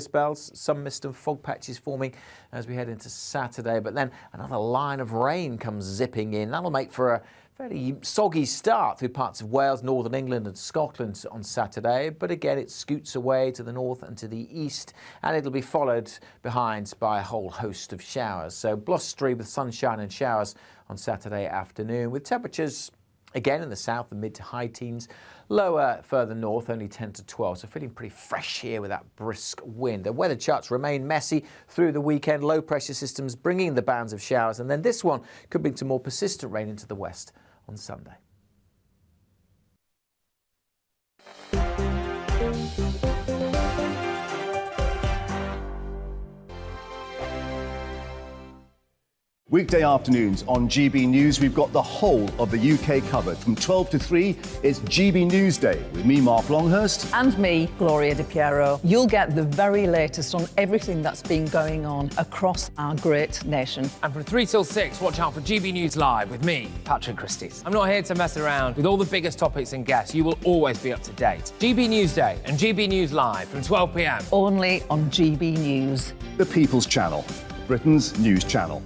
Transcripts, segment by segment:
Spells, some mist and fog patches forming as we head into Saturday, but then another line of rain comes zipping in. That'll make for a fairly soggy start through parts of Wales, northern England and Scotland on Saturday, but again it scoots away to the north and to the east, and it'll be followed behind by a whole host of showers. So blustery with sunshine and showers on Saturday afternoon, with temperatures again in the south, the mid to high teens, lower further north, only 10 to 12. So feeling pretty fresh here with that brisk wind. The weather charts remain messy through the weekend. Low pressure systems bringing the bands of showers. And then this one could bring some more persistent rain into the west on Sunday. Weekday afternoons on GB News, we've got the whole of the UK covered. From 12 to 3, it's GB News Day with me, Mark Longhurst. And me, Gloria Di Piero. You'll get the very latest on everything that's been going on across our great nation. And from 3 till 6, watch out for GB News Live with me, Patrick Christie's. I'm not here to mess around. With all the biggest topics and guests, you will always be up to date. GB News Day and GB News Live from 12 p.m. Only on GB News. The People's Channel, Britain's news channel.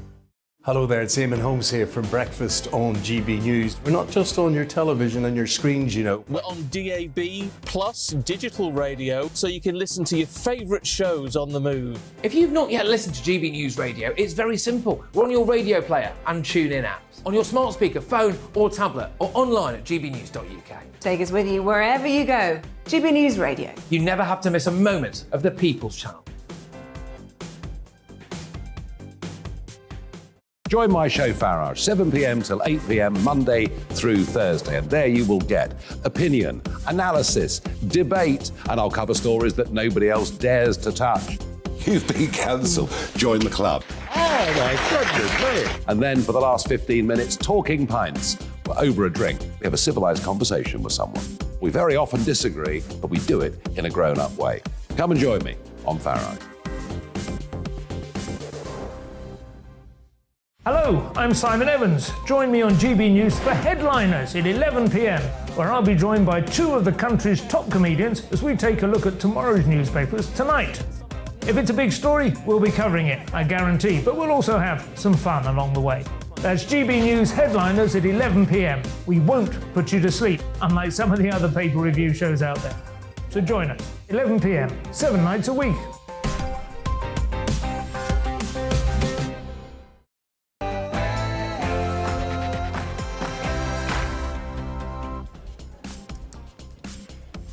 Hello there, it's Eamon Holmes here from Breakfast on GB News. We're not just on your television and your screens, you know. We're on DAB plus digital radio, so you can listen to your favourite shows on the move. If you've not yet listened to GB News Radio, it's very simple. We're on your radio player and TuneIn apps, on your smart speaker, phone or tablet, or online at gbnews.uk. Take us with you wherever you go. GB News Radio. You never have to miss a moment of the People's Channel. Join my show Farage, 7 p.m. till 8 p.m. Monday through Thursday. And there you will get opinion, analysis, debate, and I'll cover stories that nobody else dares to touch. You've been cancelled. Join the club. Oh my goodness me. And then for the last 15 minutes, talking pints. We're over a drink. We have a civilised conversation with someone. We very often disagree, but we do it in a grown-up way. Come and join me on Farage. Hello, I'm Simon Evans. Join me on GB News for Headliners at 11 p.m, where I'll be joined by two of the country's top comedians as we take a look at tomorrow's newspapers tonight. If it's a big story, we'll be covering it, I guarantee, but we'll also have some fun along the way. That's GB News Headliners at 11 p.m. We won't put you to sleep, unlike some of the other paper review shows out there. So join us, 11 p.m, 7 nights a week.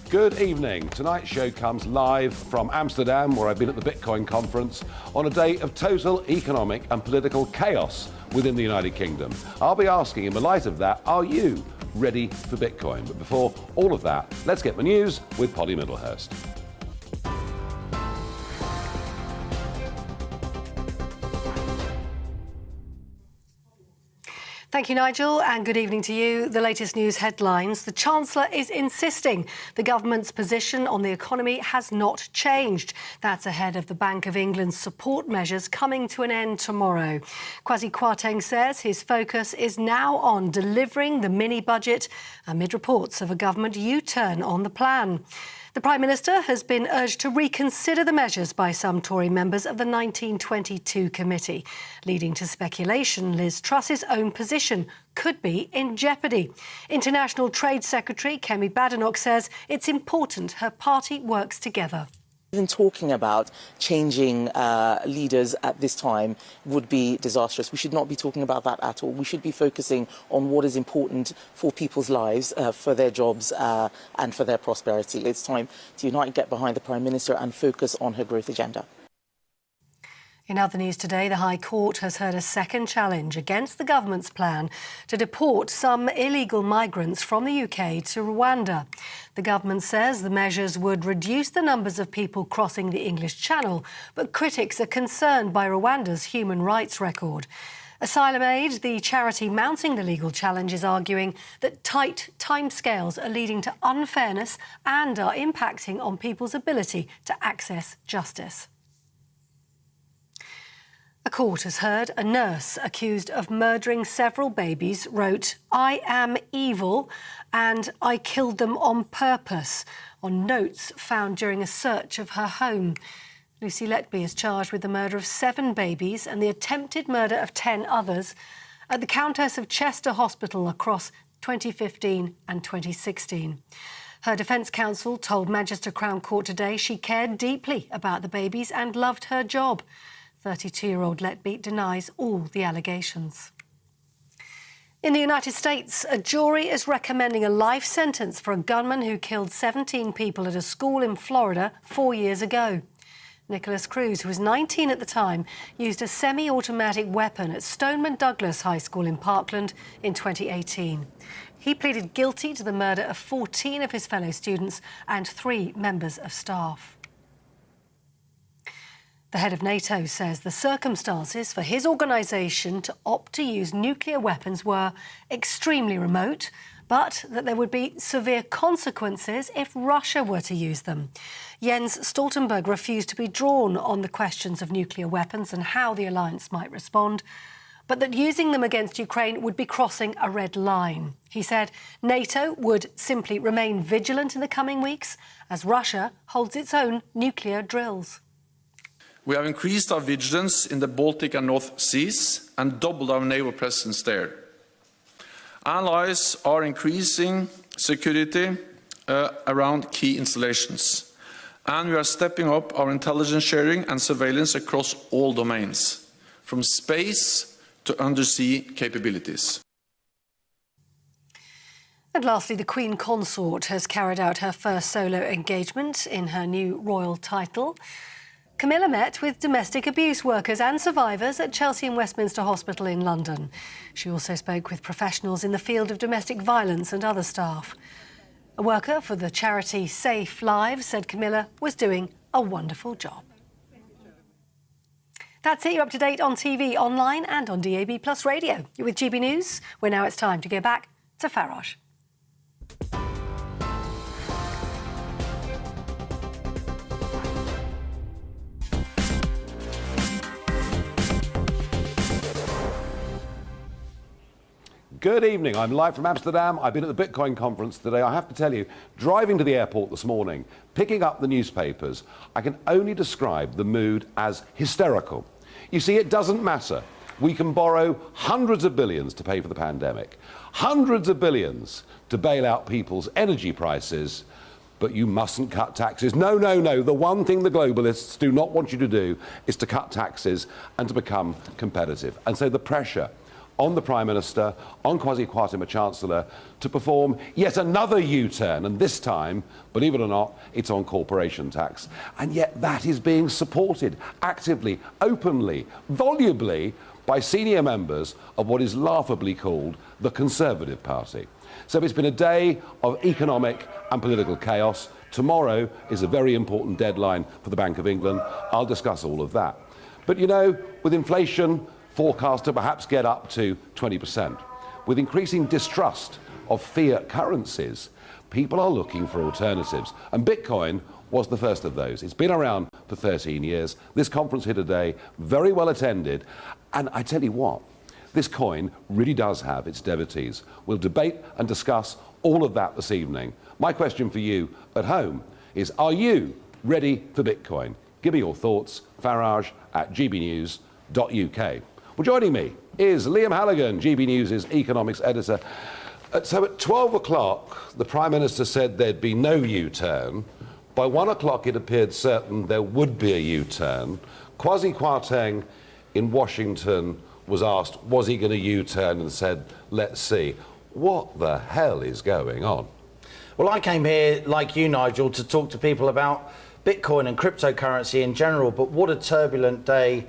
Good evening. Tonight's show comes live from Amsterdam, where I've been at the Bitcoin conference, on a day of total economic and political chaos within the United Kingdom. I'll be asking, in the light of that, are you ready for Bitcoin? But before all of that, let's get the news with Polly Middlehurst. Thank you, Nigel, and good evening to you. The latest news headlines. The Chancellor is insisting the government's position on the economy has not changed. That's ahead of the Bank of England's support measures coming to an end tomorrow. Kwasi Kwarteng says his focus is now on delivering the mini-budget amid reports of a government U-turn on the plan. The Prime Minister has been urged to reconsider the measures by some Tory members of the 1922 committee, leading to speculation Liz Truss's own position could be in jeopardy. International Trade Secretary Kemi Badenoch says it's important her party works together. Even talking about changing leaders at this time would be disastrous. We should not be talking about that at all. We should be focusing on what is important for people's lives, for their jobs and for their prosperity. It's time to unite and get behind the Prime Minister and focus on her growth agenda. In other news today, the High Court has heard a second challenge against the government's plan to deport some illegal migrants from the UK to Rwanda. The government says the measures would reduce the numbers of people crossing the English Channel, but critics are concerned by Rwanda's human rights record. Asylum Aid, the charity mounting the legal challenge, is arguing that tight timescales are leading to unfairness and are impacting on people's ability to access justice. A court has heard a nurse accused of murdering several babies wrote, "I am evil and I killed them on purpose," on notes found during a search of her home. Lucy Letby is charged with the murder of 7 babies and the attempted murder of 10 others at the Countess of Chester Hospital across 2015 and 2016. Her defence counsel told Manchester Crown Court today she cared deeply about the babies and loved her job. 32-year-old Letby denies all the allegations. In the United States, a jury is recommending a life sentence for a gunman who killed 17 people at a school in Florida 4 years ago. Nicholas Cruz, who was 19 at the time, used a semi-automatic weapon at Stoneman Douglas High School in Parkland in 2018. He pleaded guilty to the murder of 14 of his fellow students and 3 members of staff. The head of NATO says the circumstances for his organisation to opt to use nuclear weapons were extremely remote, but that there would be severe consequences if Russia were to use them. Jens Stoltenberg refused to be drawn on the questions of nuclear weapons and how the alliance might respond, but that using them against Ukraine would be crossing a red line. He said NATO would simply remain vigilant in the coming weeks as Russia holds its own nuclear drills. We have increased our vigilance in the Baltic and North Seas and doubled our naval presence there. Allies are increasing security around key installations, and we are stepping up our intelligence sharing and surveillance across all domains, from space to undersea capabilities. And lastly, the Queen Consort has carried out her first solo engagement in her new royal title. Camilla met with domestic abuse workers and survivors at Chelsea and Westminster Hospital in London. She also spoke with professionals in the field of domestic violence and other staff. A worker for the charity Safe Lives said Camilla was doing a wonderful job. That's it. You're up to date on TV, online and on DAB+ radio. You're with GB News, where now it's time to go back to Farage. Good evening. I'm live from Amsterdam. I've been at the Bitcoin conference today. I have to tell you, driving to the airport this morning, picking up the newspapers, I can only describe the mood as hysterical. You see, it doesn't matter. We can borrow hundreds of billions to pay for the pandemic, hundreds of billions to bail out people's energy prices, but you mustn't cut taxes. No, no, no. The one thing the globalists do not want you to do is to cut taxes and to become competitive. And so the pressure on the Prime Minister, on Kwasi Kwarteng, Chancellor, to perform yet another U-turn, and this time, believe it or not, it's on corporation tax. And yet that is being supported actively, openly, volubly by senior members of what is laughably called the Conservative Party. So it's been a day of economic and political chaos. Tomorrow is a very important deadline for the Bank of England. I'll discuss all of that. But you know, with inflation forecast to perhaps get up to 20%. With increasing distrust of fiat currencies, people are looking for alternatives. And Bitcoin was the first of those. It's been around for 13 years. This conference here today, very well attended. And I tell you what, this coin really does have its devotees. We'll debate and discuss all of that this evening. My question for you at home is, are you ready for Bitcoin? Give me your thoughts, farage@gbnews.uk. Well, joining me is Liam Halligan, GB News' economics editor. So at 12 o'clock, the Prime Minister said there'd be no U-turn. By 1 o'clock, it appeared certain there would be a U-turn. Kwasi Kwarteng in Washington was asked, was he going to U-turn, and said, let's see. What the hell is going on? Well, I came here, like you, Nigel, to talk to people about Bitcoin and cryptocurrency in general, but what a turbulent day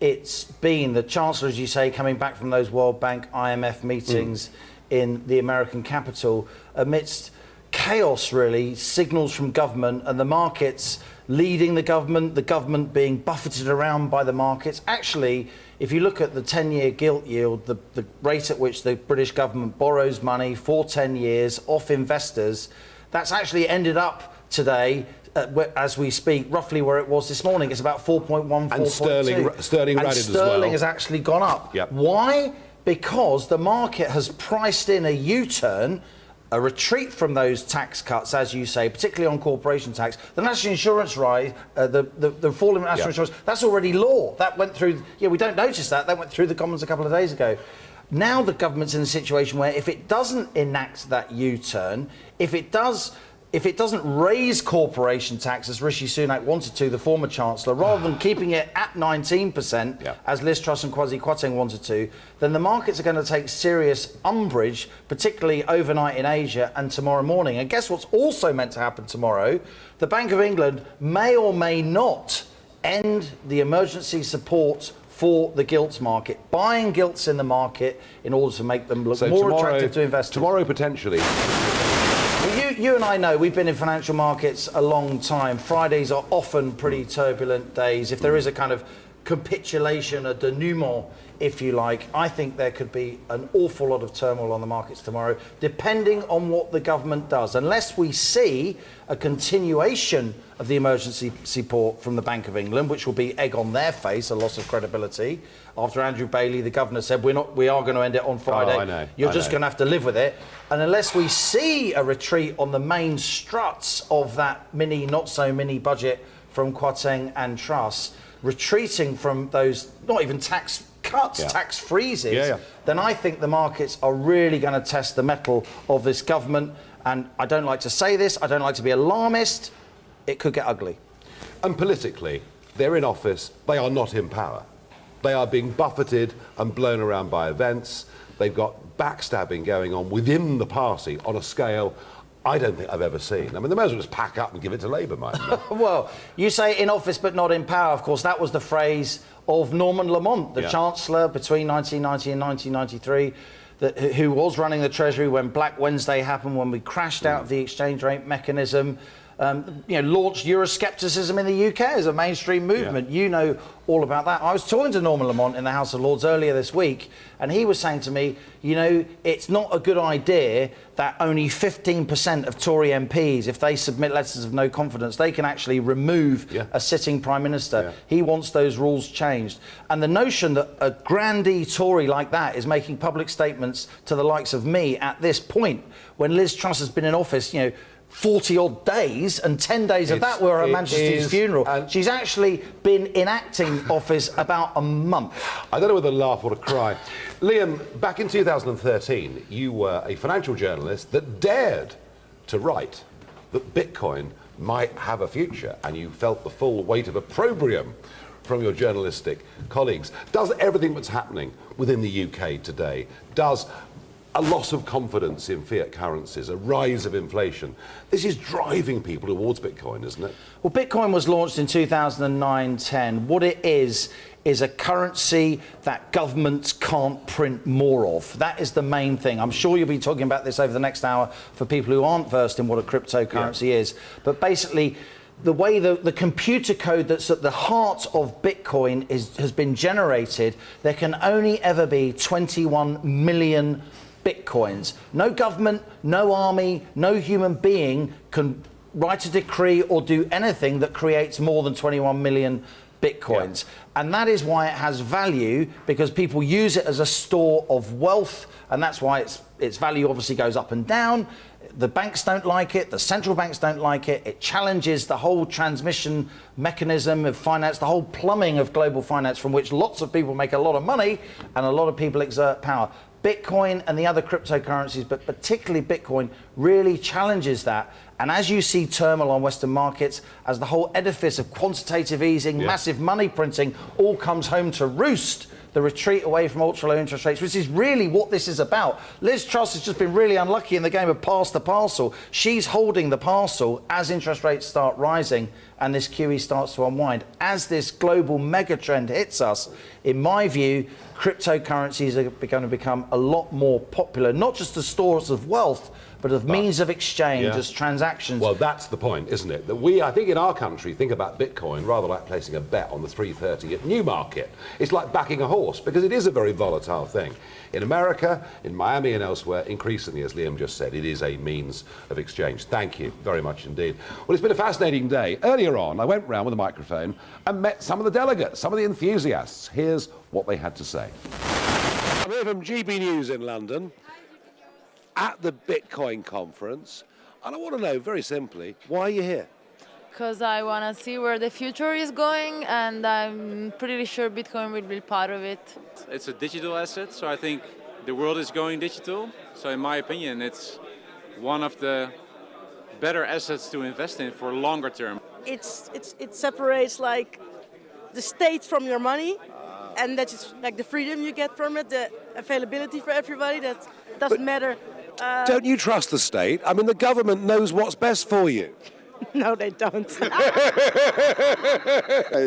it's been. The Chancellor, as you say, coming back from those World Bank IMF meetings in the American capital amidst chaos, really, signals from government and the markets leading the government being buffeted around by the markets. Actually, if you look at the 10-year gilt yield, the rate at which the British government borrows money for 10 years off investors, that's actually ended up today, as we speak, roughly where it was this morning. It's about 4.1, 4.2. And sterling rallied as well. Sterling has actually gone up. Yep. Why? Because the market has priced in a U-turn a retreat from those tax cuts, as you say, particularly on corporation tax, the national insurance rise, the fall in national insurance, that's already law. That went through, we don't notice that. That went through the Commons a couple of days ago. Now the government's in a situation where if it doesn't enact that U-turn, if it doesn't raise corporation tax as Rishi Sunak wanted to, the former Chancellor, rather than keeping it at 19%, as Liz Truss and Kwasi Kwarteng wanted to, then the markets are going to take serious umbrage, particularly overnight in Asia and tomorrow morning. And guess what's also meant to happen tomorrow? The Bank of England may or may not end the emergency support for the gilts market, buying gilts in the market in order to make them look more attractive to investors. Tomorrow, potentially. Well, you and I know we've been in financial markets a long time. Fridays are often pretty turbulent days. If there is a kind of capitulation, a denouement, if you like, I think there could be an awful lot of turmoil on the markets tomorrow, depending on what the government does. Unless we see a continuation of the emergency support from the Bank of England, which will be egg on their face, a loss of credibility. After Andrew Bailey, the governor, said we are going to end it on Friday. Oh, I know. You're just going to have to live with it. And unless we see a retreat on the main struts of that not so mini budget from Kwarteng and Truss, retreating from those, not even tax cuts, tax freezes, then I think the markets are really going to test the mettle of this government. And I don't like to say this, I don't like to be alarmist, it could get ugly. And politically, they're in office, they are not in power. They are being buffeted and blown around by events. They've got backstabbing going on within the party on a scale I don't think I've ever seen. I mean, they may as well just pack up and give it to Labour, mate. Well, you say in office but not in power. Of course, that was the phrase of Norman Lamont, the Chancellor between 1990 and 1993, who was running the Treasury when Black Wednesday happened, when we crashed out of the exchange rate mechanism, launched Euroscepticism in the UK as a mainstream movement. You know all about that. I was talking to Norman Lamont in the House of Lords earlier this week, and he was saying to me, it's not a good idea that only 15% of Tory MPs, if they submit letters of no confidence, they can actually remove a sitting Prime Minister. He wants those rules changed. And the notion that a grandee Tory like that is making public statements to the likes of me at this point, when Liz Truss has been in office, 40-odd days, and 10 days of that were her Majesty's funeral. She's actually been enacting office about a month. I don't know whether to laugh or to cry. Liam, back in 2013, you were a financial journalist that dared to write that Bitcoin might have a future, and you felt the full weight of opprobrium from your journalistic colleagues. Does everything that's happening within the UK today, does a loss of confidence in fiat currencies, a rise of inflation, this is driving people towards Bitcoin, isn't it? Well, Bitcoin was launched in 2009-10. What it is a currency that governments can't print more of. That is the main thing. I'm sure you'll be talking about this over the next hour for people who aren't versed in what a cryptocurrency is. But basically, the way the computer code that's at the heart of Bitcoin has been generated, there can only ever be 21 million Bitcoins. No government, no army, no human being can write a decree or do anything that creates more than 21 million Bitcoins. And that is why it has value, because people use it as a store of wealth, and that's why its value obviously goes up and down. The banks don't like it, the central banks don't like it. It challenges the whole transmission mechanism of finance, the whole plumbing of global finance, from which lots of people make a lot of money and a lot of people exert power. Bitcoin and the other cryptocurrencies, but particularly Bitcoin, really challenges that. And as you see turmoil on Western markets, as the whole edifice of quantitative easing, massive money printing, all comes home to roost, the retreat away from ultra-low interest rates, which is really what this is about. Liz Truss has just been really unlucky in the game of pass the parcel. She's holding the parcel as interest rates start rising and this QE starts to unwind. As this global megatrend hits us, in my view, cryptocurrencies are going to become a lot more popular, not just as stores of wealth, but of means of exchange, as transactions. Well, that's the point, isn't it? That I think in our country, think about Bitcoin rather like placing a bet on the 330 at Newmarket. It's like backing a horse, because it is a very volatile thing. In America, in Miami and elsewhere, increasingly, as Liam just said, it is a means of exchange. Thank you very much indeed. Well, it's been a fascinating day. Earlier on, I went round with a microphone and met some of the delegates, some of the enthusiasts. Here's what they had to say. I'm here from GB News in London. at the Bitcoin conference, and I want to know very simply, why are you here? Because I want to see where the future is going, and I'm pretty sure Bitcoin will be part of it. It's a digital asset, so I think the world is going digital. So in my opinion, it's one of the better assets to invest in for longer term. It separates like the state from your money, and that's like the freedom you get from it, the availability for everybody. That doesn't matter. Don't you trust the state? I mean, the government knows what's best for you. No, they don't.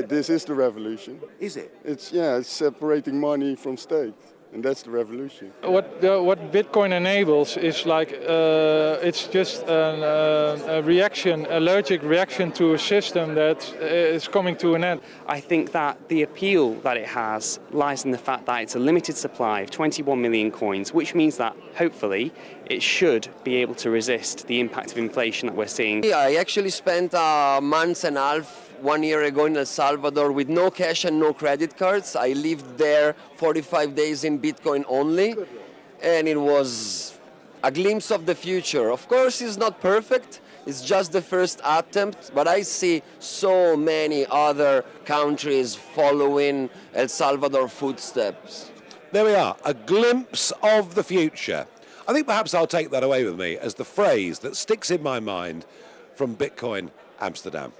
This is the revolution. Is it? It's separating money from state, and that's the revolution. What Bitcoin enables is like it's just a reaction, allergic reaction to a system that is coming to an end. I think that the appeal that it has lies in the fact that it's a limited supply of 21 million coins, which means that hopefully it should be able to resist the impact of inflation that we're seeing. I actually spent a month and a half 1 year ago in El Salvador with no cash and no credit cards. I lived there 45 days in Bitcoin only, and it was a glimpse of the future. Of course, it's not perfect. It's just the first attempt, but I see so many other countries following El Salvador footsteps. There we are, a glimpse of the future. I think perhaps I'll take that away with me as the phrase that sticks in my mind from Bitcoin Amsterdam.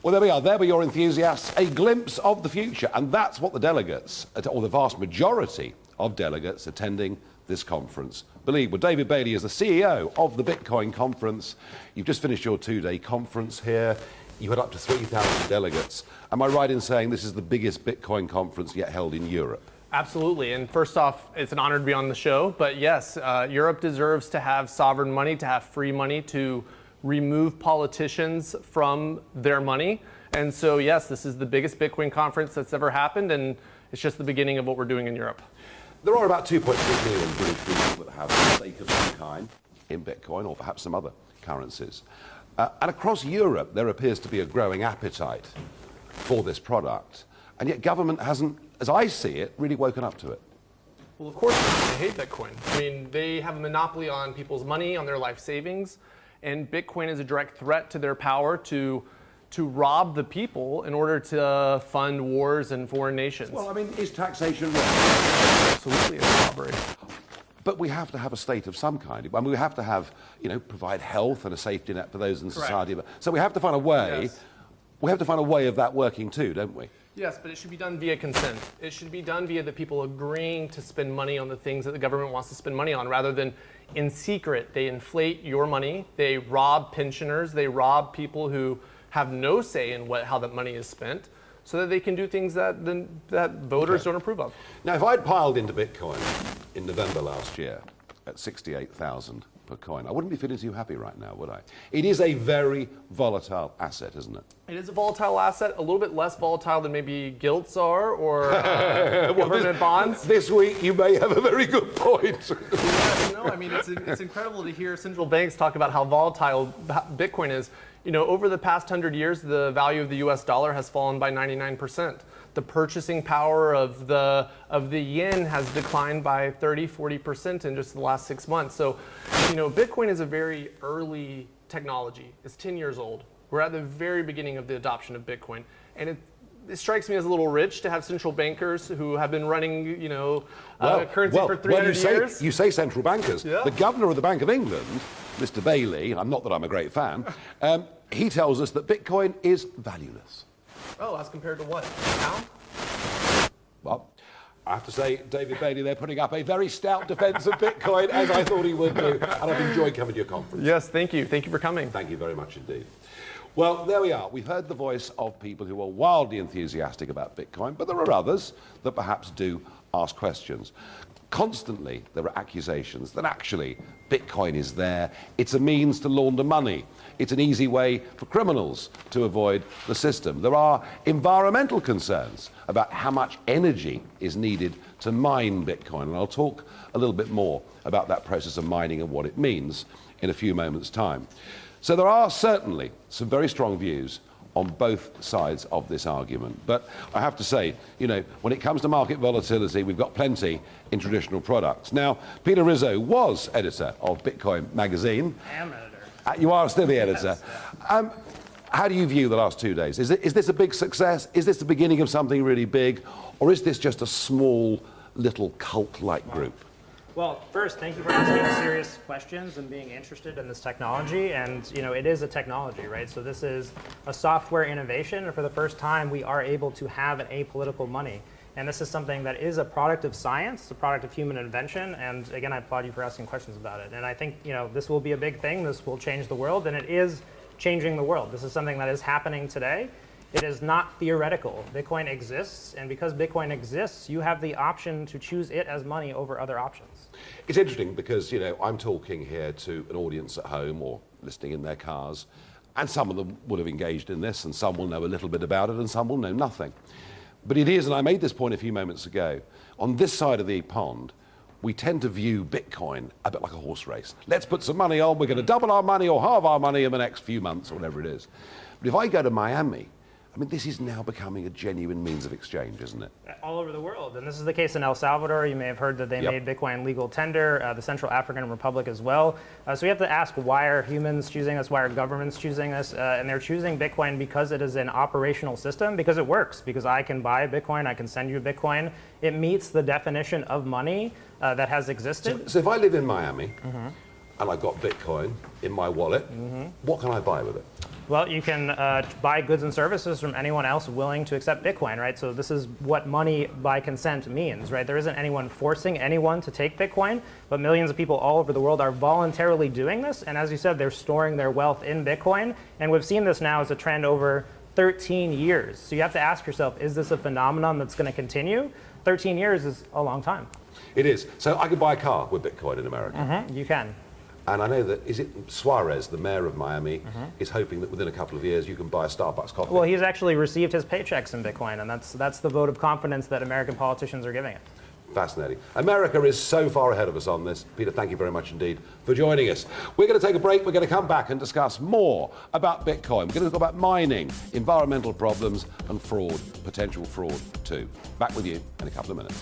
Well, there we are. There were your enthusiasts. A glimpse of the future. And that's what the delegates, or the vast majority of delegates attending this conference, believe. Well, David Bailey is the CEO of the Bitcoin conference. You've just finished your two-day conference here. You had up to 3,000 delegates. Am I right in saying this is the biggest Bitcoin conference yet held in Europe? Absolutely. And first off, it's an honor to be on the show. But yes, Europe deserves to have sovereign money, to have free money, to remove politicians from their money. And so, yes, this is the biggest Bitcoin conference that's ever happened, and it's just the beginning of what we're doing in Europe. There are about 2.3 million British people that have a stake of some kind in Bitcoin, or perhaps some other currencies. And across Europe, there appears to be a growing appetite for this product. And yet government hasn't, as I see it, really woken up to it. Well, of course, they hate Bitcoin. I mean, they have a monopoly on people's money, on their life savings, and Bitcoin is a direct threat to their power to rob the people in order to fund wars in foreign nations. Well, I mean, is taxation wrong? Absolutely, it's robbery. But we have to have a state of some kind. I mean, we have to have, provide health and a safety net for those in society. So we have to find a way. Yes. We have to find a way of that working too, don't we? Yes, but it should be done via consent. It should be done via the people agreeing to spend money on the things that the government wants to spend money on, rather than in secret. They inflate your money. They rob pensioners. They rob people who have no say in how that money is spent, so that they can do things that voters don't approve of. Now, if I'd piled into Bitcoin in November last year at 68,000 per coin, I wouldn't be feeling too happy right now, would I? It is a very volatile asset, isn't it? It is a volatile asset, a little bit less volatile than maybe gilts are, or government bonds. This week you may have a very good point. No, I mean, it's incredible to hear central banks talk about how volatile Bitcoin is. Over the past 100 years, the value of the US dollar has fallen by 99%. The purchasing power of the yen has declined by 30-40% in just the last 6 months. So, Bitcoin is a very early technology. It's 10 years old. We're at the very beginning of the adoption of Bitcoin. And it strikes me as a little rich to have central bankers who have been running, currency for 300 years. You say central bankers. Yeah. The governor of the Bank of England, Mr. Bailey, not that I'm a great fan, he tells us that Bitcoin is valueless. Oh, as compared to what? How? Well, I have to say, David Bailey, they're putting up a very stout defence of Bitcoin, as I thought he would do, and I've enjoyed coming to your conference. Yes, thank you. Thank you for coming. Thank you very much indeed. Well, there we are. We've heard the voice of people who are wildly enthusiastic about Bitcoin, but there are others that perhaps do ask questions. Constantly, there are accusations that actually Bitcoin is there. It's a means to launder money. It's an easy way for criminals to avoid the system. There are environmental concerns about how much energy is needed to mine Bitcoin, and I'll talk a little bit more about that process of mining and what it means in a few moments' time. So there are certainly some very strong views on both sides of this argument. But I have to say, you know, when it comes to market volatility, we've got plenty in traditional products. Now, Peter Rizzo was editor of Bitcoin magazine. I am editor. You are still the editor. Yes. How do you view the last 2 days? Is this a big success? Is this the beginning of something really big? Or is this just a small, little cult-like group? Well, first, thank you for asking serious questions and being interested in this technology. And, you know, it is a technology, right? So this is a software innovation. And for the first time, we are able to have an apolitical money. And this is something that is a product of science, a product of human invention. And again, I applaud you for asking questions about it. And I think, you know, this will be a big thing. This will change the world. And it is changing the world. This is something that is happening today. It is not theoretical. Bitcoin exists, and because Bitcoin exists, you have the option to choose it as money over other options. It's interesting because, you know, I'm talking here to an audience at home or listening in their cars, and some of them will have engaged in this, and some will know a little bit about it, and some will know nothing. But it is, and I made this point a few moments ago, on this side of the pond, we tend to view Bitcoin a bit like a horse race. Let's put some money on, we're going to double our money or halve our money in the next few months, or whatever it is. But if I go to Miami, I mean, this is now becoming a genuine means of exchange, isn't it? All over the world. And this is the case in El Salvador. You may have heard that they made Bitcoin legal tender, the Central African Republic as well. So we have to ask, why are humans choosing this? Why are governments choosing this? And they're choosing Bitcoin because it is an operational system, because it works, because I can buy a Bitcoin, I can send you a Bitcoin. It meets the definition of money that has existed. So if I live in Miami and I've got Bitcoin in my wallet, what can I buy with it? Well, you can buy goods and services from anyone else willing to accept Bitcoin, right? So this is what money by consent means, right? There isn't anyone forcing anyone to take Bitcoin, but millions of people all over the world are voluntarily doing this. And as you said, they're storing their wealth in Bitcoin. And we've seen this now as a trend over 13 years. So you have to ask yourself, is this a phenomenon that's going to continue? 13 years is a long time. It is. So I could buy a car with Bitcoin in America. You can. And I know that, is it Suarez, the mayor of Miami, is hoping that within a couple of years you can buy a Starbucks coffee. Well, he's actually received his paychecks in Bitcoin, and that's the vote of confidence that American politicians are giving it. Fascinating. America is so far ahead of us on this. Peter, thank you very much indeed for joining us. We're going to take a break. We're going to come back and discuss more about Bitcoin. We're going to talk about mining, environmental problems, and fraud, potential fraud too. Back with you in a couple of minutes.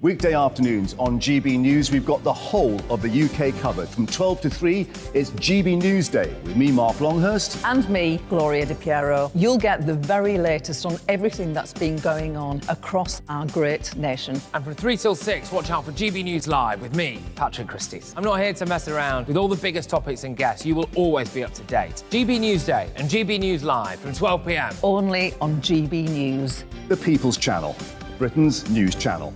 Weekday afternoons on GB News, we've got the whole of the UK covered. From 12 to 3, it's GB News Day with me, Mark Longhurst. And me, Gloria Di Piero. You'll get the very latest on everything that's been going on across our great nation. And from 3 till 6, watch out for GB News Live with me, Patrick Christys. I'm not here to mess around with all the biggest topics and guests. You will always be up to date. GB News Day and GB News Live from 12 p.m. Only on GB News. The People's Channel, Britain's news channel.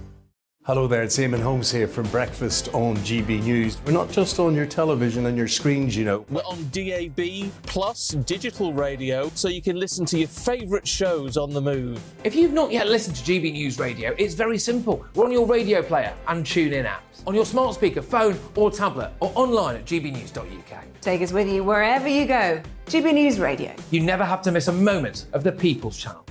Hello there, it's Eamon Holmes here from Breakfast on GB News. We're not just on your television and your screens, you know. We're on DAB plus digital radio, so you can listen to your favourite shows on the move. If you've not yet listened to GB News Radio, it's very simple. We're on your radio player and TuneIn apps, on your smart speaker, phone or tablet, or online at gbnews.uk. Take us with you wherever you go. GB News Radio. You never have to miss a moment of the People's Channel.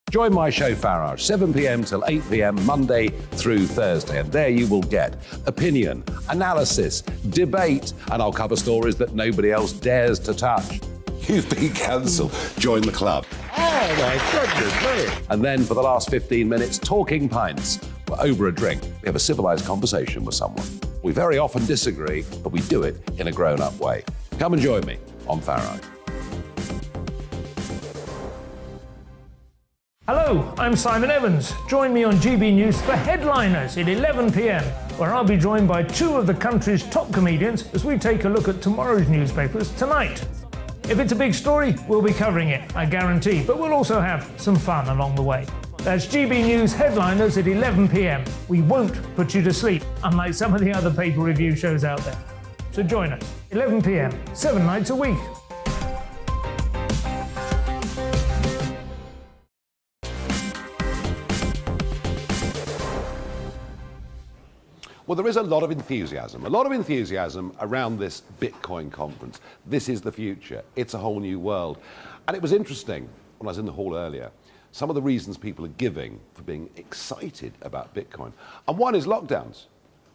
Join my show Farage, 7 p.m. till 8 p.m. Monday through Thursday. And there you will get opinion, analysis, debate, and I'll cover stories that nobody else dares to touch. You've been cancelled. Join the club. Oh my goodness me. And then for the last 15 minutes, talking pints. We're over a drink. We have a civilised conversation with someone. We very often disagree, but we do it in a grown-up way. Come and join me on Farage. Hello, I'm Simon Evans. Join me on GB News for Headliners at 11 p.m, where I'll be joined by 2 of the country's top comedians as we take a look at tomorrow's newspapers tonight. If it's a big story, we'll be covering it, I guarantee, but we'll also have some fun along the way. That's GB News Headliners at 11 p.m. We won't put you to sleep, unlike some of the other pay-per-review shows out there. So join us, 11 p.m, 7 nights a week. Well, there is a lot of enthusiasm around this Bitcoin conference. This is the future. It's a whole new world. And it was interesting, when I was in the hall earlier, some of the reasons people are giving for being excited about Bitcoin. And one is lockdowns.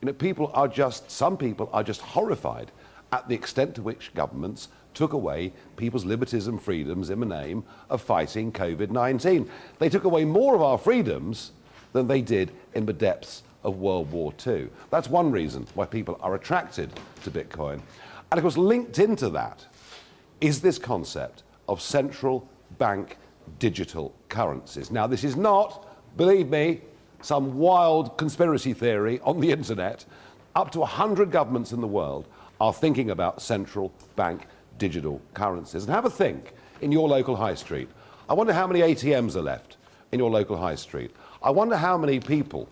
You know, some people are just horrified at the extent to which governments took away people's liberties and freedoms in the name of fighting COVID-19. They took away more of our freedoms than they did in the depths of World War II. That's one reason why people are attracted to Bitcoin. And of course, linked into that is this concept of central bank digital currencies. Now, this is not, believe me, some wild conspiracy theory on the internet. Up to 100 governments in the world are thinking about central bank digital currencies. And have a think in your local high street. I wonder how many ATMs are left in your local high street. I wonder how many people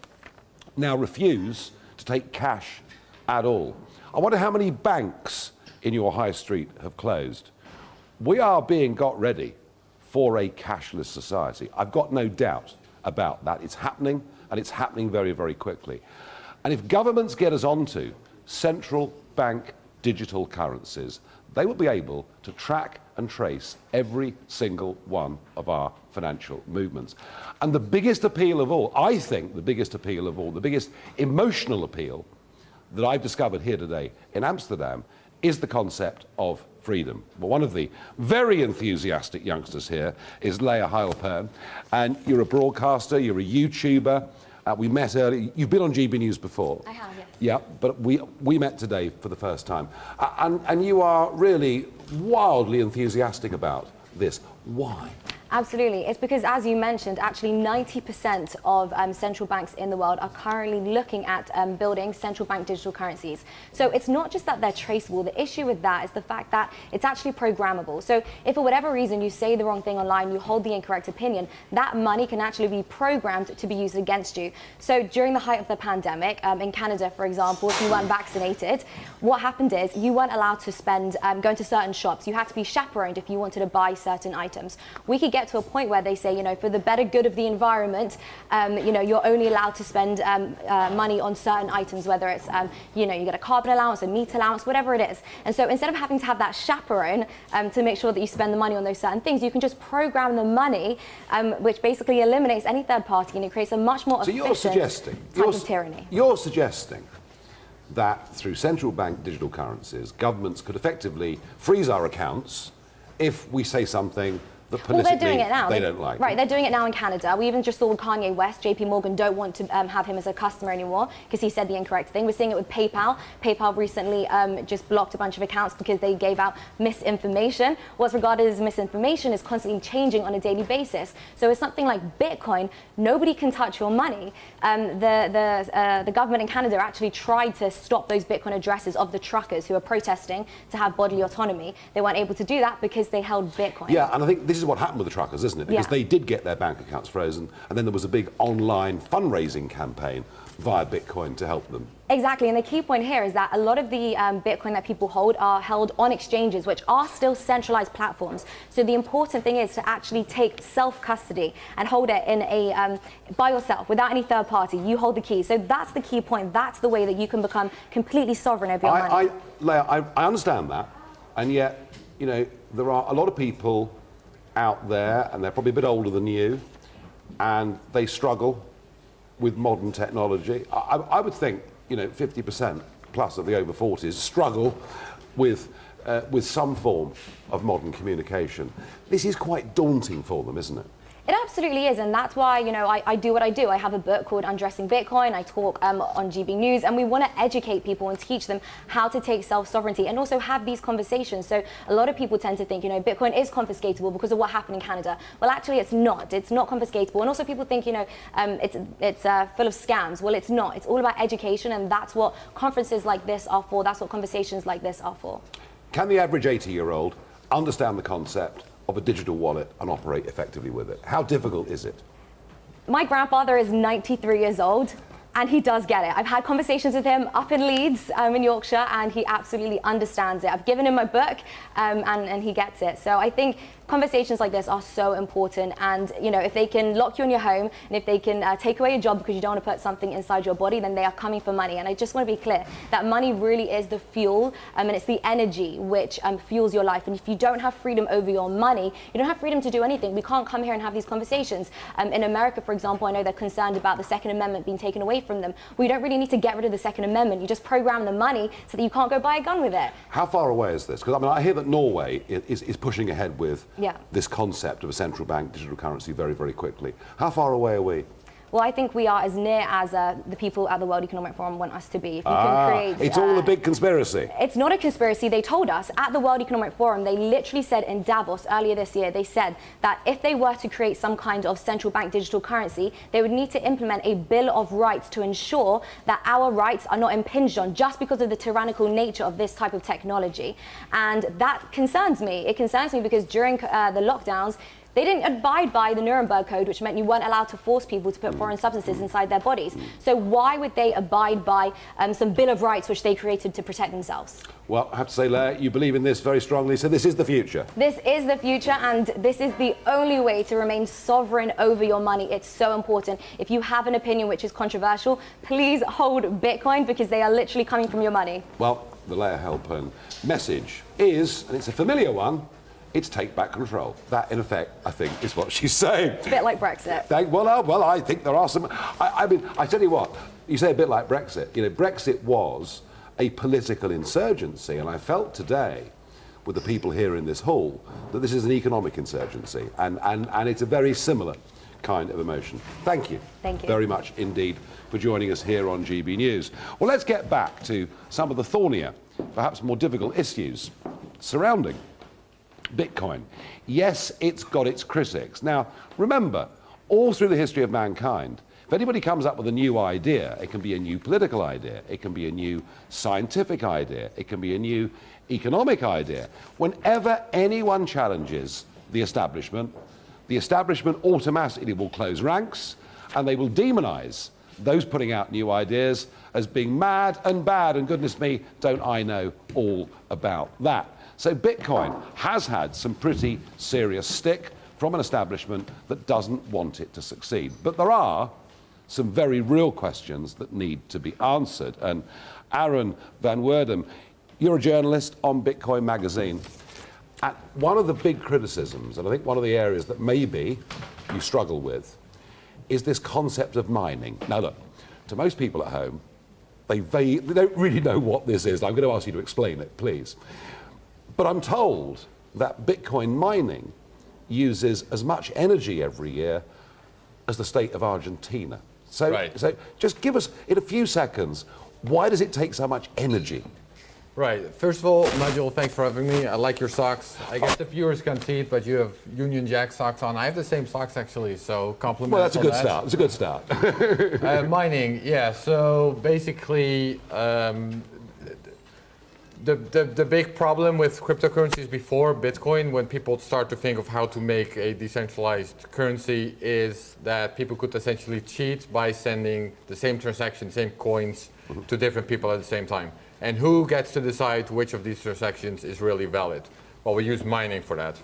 now refuse to take cash at all. I wonder how many banks in your high street have closed. We are being got ready for a cashless society. I've got no doubt about that. It's happening, and it's happening very, very quickly. And if governments get us onto central bank digital currencies, they will be able to track and trace every single one of our financial movements. And the biggest appeal of all, I think the biggest appeal of all, the biggest emotional appeal that I've discovered here today in Amsterdam is the concept of freedom. Well, one of the very enthusiastic youngsters here is Leah Heilpern, and you're a broadcaster, you're a YouTuber. We met earlier. You've been on GB News before. I have, yes. Yeah, but we met today for the first time. And you are really wildly enthusiastic about this. Why? Absolutely. It's because, as you mentioned, actually 90% of central banks in the world are currently looking at building central bank digital currencies. So it's not just that they're traceable. The issue with that is the fact that it's actually programmable. So if for whatever reason you say the wrong thing online, you hold the incorrect opinion, that money can actually be programmed to be used against you. So during the height of the pandemic, in Canada, for example, if you weren't vaccinated, what happened is you weren't allowed to spend, go into certain shops. You had to be chaperoned if you wanted to buy certain items. We could get to a point where they say, you know, for the better good of the environment, you know, you're only allowed to spend money on certain items, whether it's, you know, you get a carbon allowance, a meat allowance, whatever it is. And so instead of having to have that chaperone to make sure that you spend the money on those certain things, you can just program the money, which basically eliminates any third party, and it creates a much more efficient type of tyranny. You're suggesting that through central bank digital currencies, governments could effectively freeze our accounts if we say something that politically well, they're doing it now. They don't like. Right, they're doing it now in Canada. We even just saw with Kanye West, JP Morgan don't want to have him as a customer anymore because he said the incorrect thing. We're seeing it with PayPal. PayPal recently just blocked a bunch of accounts because they gave out misinformation. What's regarded as misinformation is constantly changing on a daily basis. So it's something like Bitcoin, nobody can touch your money. The government in Canada actually tried to stop those Bitcoin addresses of the truckers who are protesting to have bodily autonomy. They weren't able to do that because they held Bitcoin. Yeah, and I think this is what happened with the truckers, isn't it? Because they did get their bank accounts frozen, and then there was a big online fundraising campaign via Bitcoin to help them. Exactly, and the key point here is that a lot of the Bitcoin that people hold are held on exchanges, which are still centralized platforms. So the important thing is to actually take self-custody and hold it in a by yourself, without any third party. You hold the key. So that's the key point. That's the way that you can become completely sovereign over your money. Leah, I understand that, and yet, you know, there are a lot of people out there, and they're probably a bit older than you, and they struggle with modern technology. I would think, you know, 50% plus of the over 40s struggle with some form of modern communication. This is quite daunting for them, isn't it? It absolutely is, and that's why, you know, I do what I do. I have a book called Undressing Bitcoin. I talk on GB News, and we want to educate people and teach them how to take self-sovereignty and also have these conversations. So a lot of people tend to think, you know, Bitcoin is confiscatable because of what happened in Canada. Well, actually, it's not. It's not confiscatable. And also people think, you know, it's full of scams. Well, it's not. It's all about education, and that's what conferences like this are for. That's what conversations like this are for. Can the average 80-year-old understand the concept of a digital wallet and operate effectively with it? How difficult is it? My grandfather is 93 years old, And he does get it. I've had conversations with him up in Leeds, in Yorkshire, and he absolutely understands it. I've given him my book, and he gets it. So I think conversations like this are so important, and if they can lock you in your home, and if they can take away your job because you don't want to put something inside your body, then they are coming for money. And I just want to be clear that money really is the fuel, and it's the energy which fuels your life. And if you don't have freedom over your money, you don't have freedom to do anything. We can't come here and have these conversations. In America, for example, I know they're concerned about the Second Amendment being taken away from them. We don't really need to get rid of the Second Amendment. You just program the money so that you can't go buy a gun with it. How far away is this? Because I hear that Norway is pushing ahead with this concept of a central bank digital currency very, very quickly. How far away are we? Well, I think we are as near as the people at the World Economic Forum want us to be. If you can create, it's all a big conspiracy. It's not a conspiracy. They told us at the World Economic Forum, they literally said in Davos earlier this year, they said that if they were to create some kind of central bank digital currency, they would need to implement a Bill of Rights to ensure that our rights are not impinged on just because of the tyrannical nature of this type of technology. And that concerns me. It concerns me because during the lockdowns, they didn't abide by the Nuremberg Code, which meant you weren't allowed to force people to put foreign substances inside their bodies. So why would they abide by some Bill of Rights which they created to protect themselves? Well, I have to say, Leah, you believe in this very strongly, so this is the future. This is the future, and this is the only way to remain sovereign over your money. It's so important. If you have an opinion which is controversial, please hold Bitcoin, because they are literally coming from your money. Well, the Leah Halpern message is, and it's a familiar one, it's take back control. That, in effect, I think, is what she's saying. It's a bit like Brexit. Well, I think there are some... I mean, I tell you what, you say a bit like Brexit. Brexit was a political insurgency, and I felt today, with the people here in this hall, that this is an economic insurgency, and it's a very similar kind of emotion. Thank you. Thank you very much indeed for joining us here on GB News. Well, let's get back to some of the thornier, perhaps more difficult issues surrounding Bitcoin. Yes, it's got its critics. Now, remember, all through the history of mankind, if anybody comes up with a new idea, it can be a new political idea, it can be a new scientific idea, it can be a new economic idea. Whenever anyone challenges the establishment automatically will close ranks, and they will demonize those putting out new ideas as being mad and bad, and goodness me, don't I know all about that. So Bitcoin has had some pretty serious stick from an establishment that doesn't want it to succeed. But there are some very real questions that need to be answered. And Aaron Van Werdum, you're a journalist on Bitcoin Magazine. And one of the big criticisms, and I think one of the areas that maybe you struggle with, is this concept of mining. Now look, to most people at home, they don't really know what this is. I'm going to ask you to explain it, please. But I'm told that Bitcoin mining uses as much energy every year as the state of Argentina. So just give us, in a few seconds, why does it take so much energy? Right. First of all, Nigel, thanks for having me. I like your socks. I guess the viewers can't see it, but you have Union Jack socks on. I have the same socks, actually, so compliment. Well, that's a good start. It's a good start. Mining, yeah. So basically, the big problem with cryptocurrencies before Bitcoin, when people start to think of how to make a decentralized currency, is that people could essentially cheat by sending the same transaction, same coins to different people at the same time. And who gets to decide which of these transactions is really valid? Well, we use mining for that.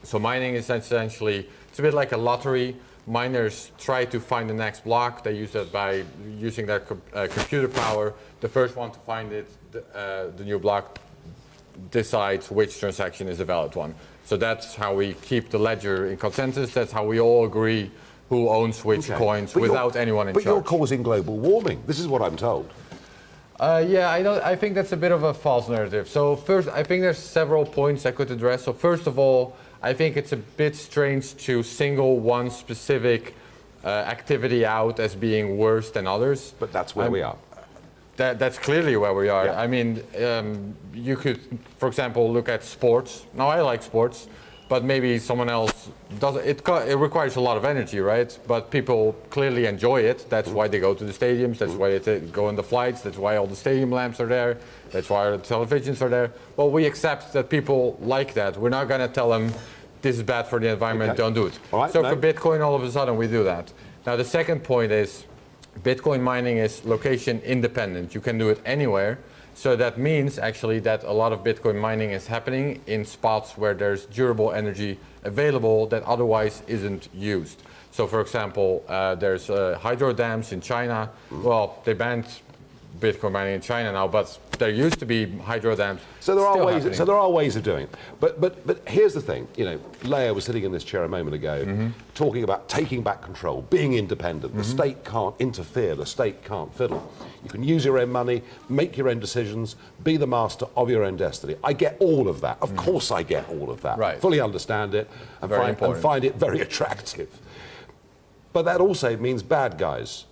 So mining is essentially, it's a bit like a lottery. Miners try to find the next block. They use that by using their computer power. The first one to find it, the new block, decides which transaction is a valid one. So that's how we keep the ledger in consensus. That's how we all agree who owns which coins without anyone in charge. But you're causing global warming. This is what I'm told. Yeah, I think that's a bit of a false narrative. So first, I think there's several points I could address. So first of all, I think it's a bit strange to single one specific activity out as being worse than others. But that's where we are. That's clearly where we are. Yeah. I mean, you could, for example, look at sports. Now, I like sports, but maybe someone else doesn't. It requires a lot of energy, right? But people clearly enjoy it. That's why they go to the stadiums. That's why they go on the flights. That's why all the stadium lamps are there. That's why the televisions are there. Well, we accept that people like that. We're not going to tell them this is bad for the environment, don't do it. All right, so for Bitcoin, all of a sudden, we do that. Now, the second point is, Bitcoin mining is location independent. You can do it anywhere. So that means actually that a lot of Bitcoin mining is happening in spots where there's durable energy available that otherwise isn't used. So for example, there's hydro dams in China. Well, they banned Bitcoin mining in China now, but there used to be hydro dams. So there are still ways. happening. So there are ways of doing it. But here's the thing. You know, Leia was sitting in this chair a moment ago, talking about taking back control, being independent. The state can't interfere. The state can't fiddle. You can use your own money, make your own decisions, be the master of your own destiny. I get all of that. Of course, I get all of that. Right. Fully understand it and Very find important. it very attractive. But that also means bad guys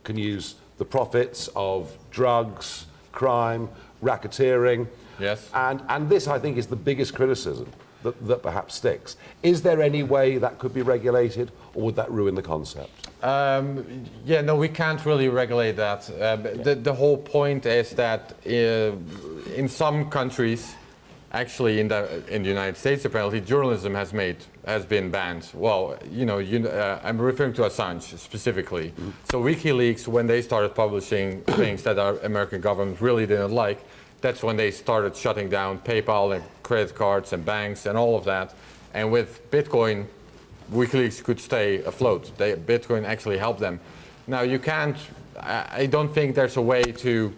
can use the profits of drugs, crime, racketeering. Yes. And this, I think, is the biggest criticism that perhaps sticks. Is there any way that could be regulated, or would that ruin the concept? Yeah, no, we can't really regulate that. The whole point is that in some countries, actually in the United States, apparently journalism has been banned. Well, I'm referring to Assange specifically. So WikiLeaks, when they started publishing things that our American government really didn't like, that's when they started shutting down PayPal and credit cards and banks and all of that. And with Bitcoin, WikiLeaks could stay afloat. Bitcoin actually helped them. Now I don't think there's a way to